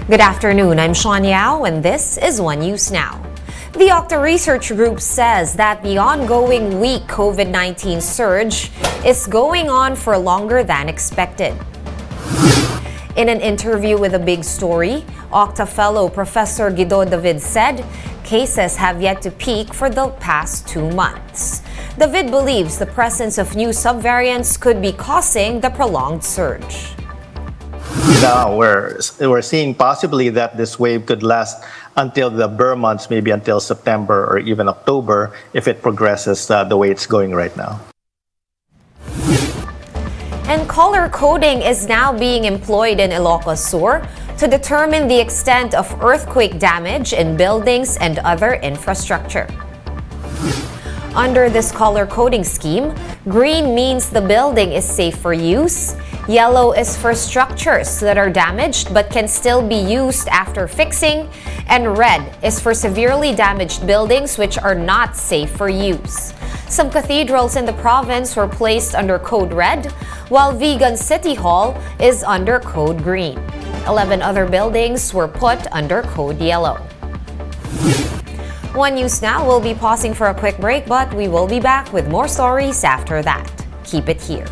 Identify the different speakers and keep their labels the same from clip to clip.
Speaker 1: Good afternoon, I'm Sean Yao and this is One News Now. The OCTA Research Group says that the ongoing weak COVID-19 surge is going on for longer than expected. In an interview with A Big Story, OCTA fellow Professor Guido David said cases have yet to peak for the past 2 months. David believes the presence of new subvariants could be causing the prolonged surge.
Speaker 2: Now we're seeing possibly that this wave could last until the Burr months, maybe until September or even October, if it progresses the way it's going right now.
Speaker 1: And color coding is now being employed in Ilocos Sur to determine the extent of earthquake damage in buildings and other infrastructure. Under this color coding scheme, green means the building is safe for use, yellow is for structures that are damaged but can still be used after fixing, and red is for severely damaged buildings which are not safe for use. Some cathedrals in the province were placed under Code Red, while Vigan City Hall is under Code Green. 11 other buildings were put under Code Yellow. One News Now will be pausing for a quick break, but we will be back with more stories after that. Keep it here.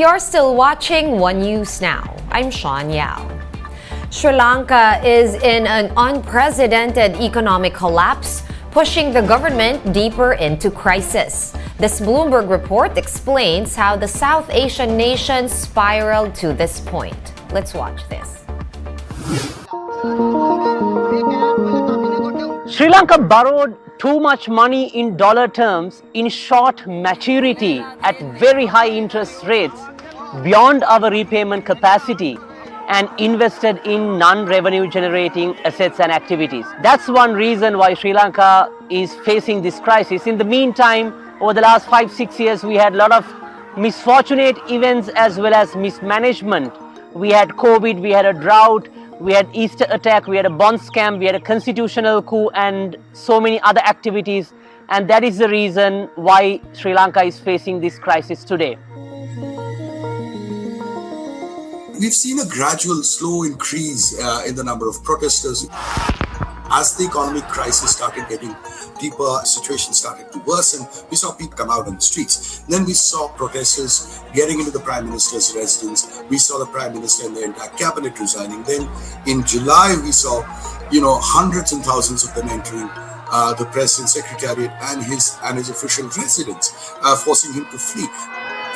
Speaker 1: You're still watching One News Now. I'm Sean Yao. Sri Lanka is in an unprecedented economic collapse, pushing the government deeper into crisis. This Bloomberg report explains how the South Asian nation spiraled to this point. Let's watch this.
Speaker 3: Sri Lanka borrowed too much money in dollar terms in short maturity at very high interest rates beyond our repayment capacity and invested in non-revenue generating assets and activities. That's one reason why Sri Lanka is facing this crisis. In the meantime, over the last 5-6 years, we had a lot of misfortunate events as well as mismanagement. We had COVID, we had a drought, we had Easter attack, we had a bond scam, we had a constitutional coup and so many other activities. And that is the reason why Sri Lanka is facing this crisis today.
Speaker 4: We've seen a gradual, slow increase in the number of protesters. As the economic crisis started getting deeper, situation started to worsen, we saw people come out on the streets. Then we saw protesters getting into the Prime Minister's residence. We saw the Prime Minister and the entire cabinet resigning. Then in July, we saw, hundreds and thousands of them entering the President's Secretariat and his official residence, forcing him to flee.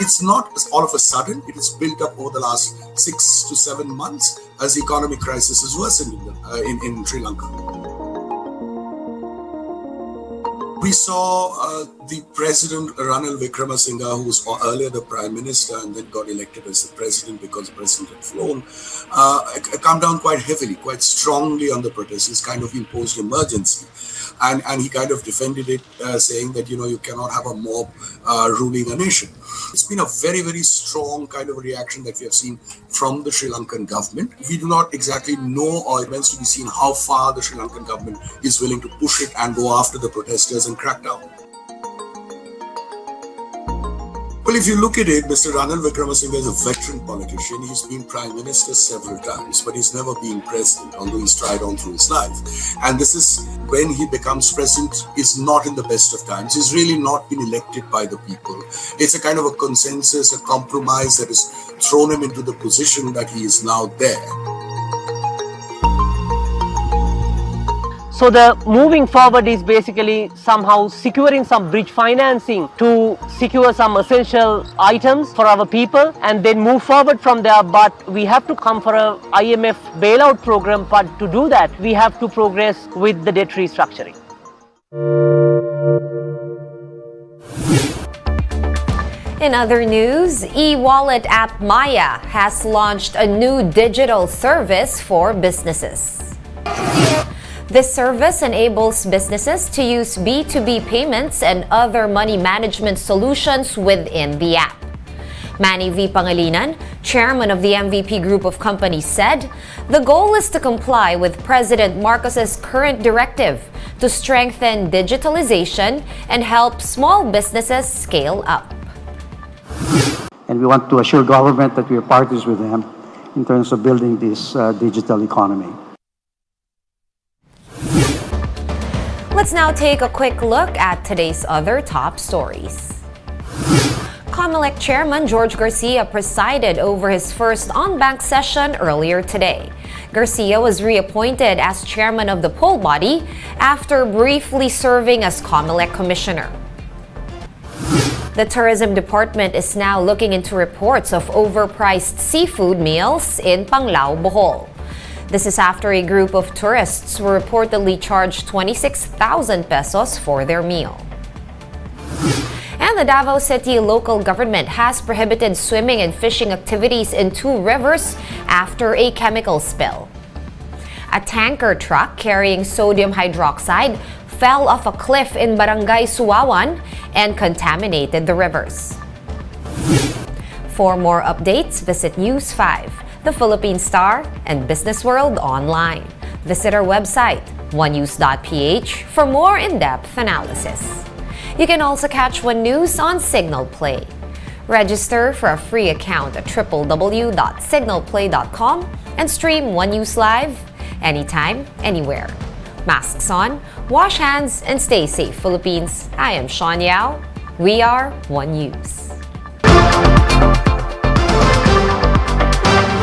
Speaker 4: It's not all of a sudden, it is built up over the last 6 to 7 months as the economic crisis has worsened in Sri Lanka. We saw the President Ranil Wickremesinghe, who was earlier the Prime Minister and then got elected as the President because the President had flown, come down quite heavily, quite strongly on the protesters, kind of imposed emergency. And he kind of defended it, saying that, you cannot have a mob ruling a nation. It's been a very, very strong kind of reaction that we have seen from the Sri Lankan government. We do not exactly know, or it remains to be seen, how far the Sri Lankan government is willing to push it and go after the protesters and crack down. Well, if you look at it, Mr. Ranil Wickremesinghe is a veteran politician. He's been Prime Minister several times, but he's never been President, although he's tried on through his life. And this is when he becomes President, is not in the best of times. He's really not been elected by the people. It's a kind of a consensus, a compromise that has thrown him into the position that he is now there.
Speaker 3: So the moving forward is basically somehow securing some bridge financing to secure some essential items for our people and then move forward from there. But we have to come for a IMF bailout program, but to do that, we have to progress with the debt restructuring.
Speaker 1: In other news, e-wallet app Maya has launched a new digital service for businesses. This service enables businesses to use B2B payments and other money management solutions within the app. Manny V. Pangilinan, chairman of the MVP Group of Companies, said the goal is to comply with President Marcos's current directive to strengthen digitalization and help small businesses scale up.
Speaker 5: And we want to assure government that we are partners with them in terms of building this digital economy.
Speaker 1: Let's now take a quick look at today's other top stories. COMELEC Chairman George Garcia presided over his first on-bank session earlier today. Garcia was reappointed as chairman of the poll body after briefly serving as COMELEC commissioner. The tourism department is now looking into reports of overpriced seafood meals in Panglao, Bohol. This is after a group of tourists were reportedly charged 26,000 pesos for their meal. And the Davao City local government has prohibited swimming and fishing activities in 2 rivers after a chemical spill. A tanker truck carrying sodium hydroxide fell off a cliff in Barangay Suwawan and contaminated the rivers. For more updates, visit News 5, The Philippine Star, and Business World online. Visit our website, onenews.ph, for more in-depth analysis. You can also catch One News on Signal Play. Register for a free account at www.signalplay.com and stream One News live anytime, anywhere. Masks on, wash hands, and stay safe, Philippines. I am Sean Yao. We are One News.